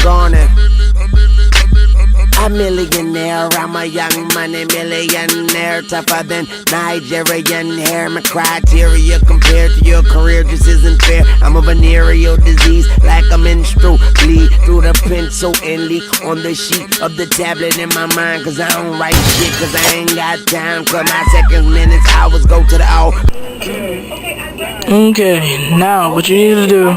gonna. A millionaire, I'm a young money millionaire, tougher than Nigerian hair. My criteria compared to your career just isn't fair. I'm a venereal disease, like a menstrual bleed through the pencil and leak on the sheet of the tablet in my mind. Cause I don't write shit, cause I ain't got time. Cause my seconds, minutes, hours go to the hour. Okay, now what you need to do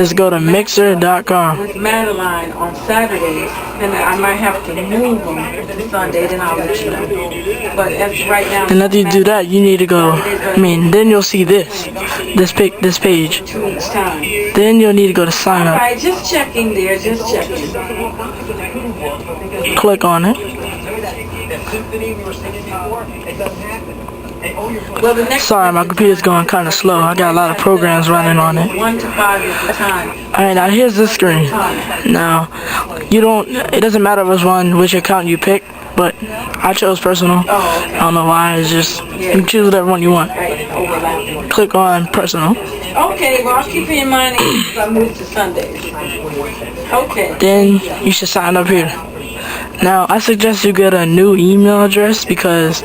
is go to mixer.com. With Madeline on Saturdays, and I might have to move them to Sunday, then I'll let you know. But as right now, And after you do that, you need to go, then you'll see this page. 2 weeks time. Then you'll need to go to sign up. Alright, just checking there, just checking. Click on it. Well, the next Sorry, my computer's going kind of slow. I got a lot of programs running on it. 1 to 5 is the time. Alright, now here's the screen. Now, it doesn't matter which account you pick, but I chose personal. Oh, okay. I don't know why, it's just, you can choose whatever one you want. Right, overlapping. Click on personal. Okay, well, I'll keep it in mind if I move to Sundays. Okay. Then you should sign up here. Now, I suggest you get a new email address because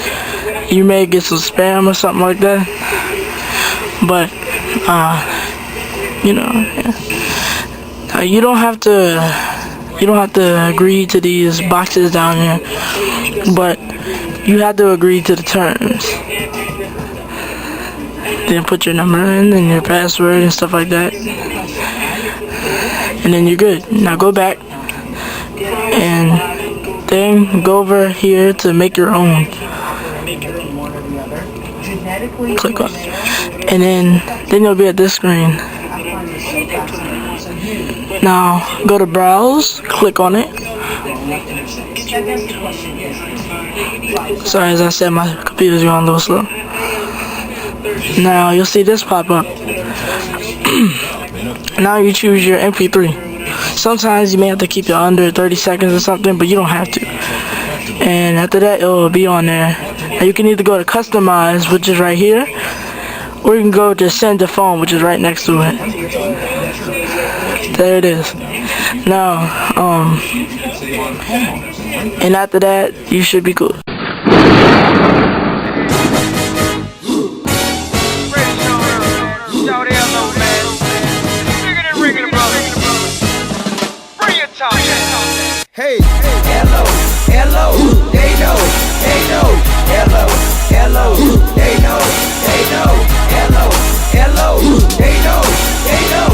you may get some spam or something like that. But, you don't have to agree to these boxes down here, but you have to agree to the terms. Then put your number in and your password and stuff like that, and then you're good. Now go back and then go over here to make your own. Click on it, and then you'll be at this screen. Now go to browse, click on it. Sorry, as I said, my computer's going a little slow. Now you'll see this pop up. Now you choose your MP3. Sometimes you may have to keep it under 30 seconds or something, but you don't have to. And after that, it will be on there. And you can either go to customize, which is right here, or you can go to send to phone, which is right next to it. There it is. Now, and after that, you should be good. Hey, hello, hello, they know, hello, hello, they know, hello, hello, they know, hello,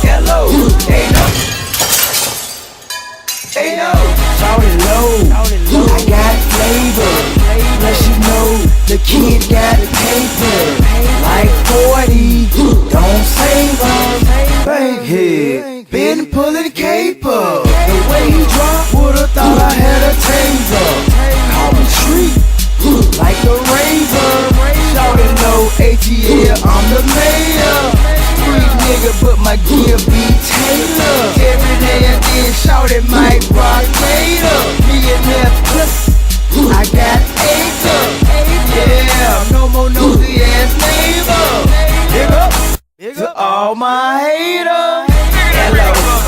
hello, they know, shout it low, I got flavor, plus you know, the kid got paper, like 40, don't save us, bankhead, been pulling caper. The way he dropped, would've thought I had a taser. Call me street, like a razor. Shoutin' no ATL, I'm the mayor. Street nigga, but my gear be Taylor. Every day and then shoutin' Mike Rock later. Me and that plus, I got acre. Yeah, no more nosy ass neighbor. Big up to all my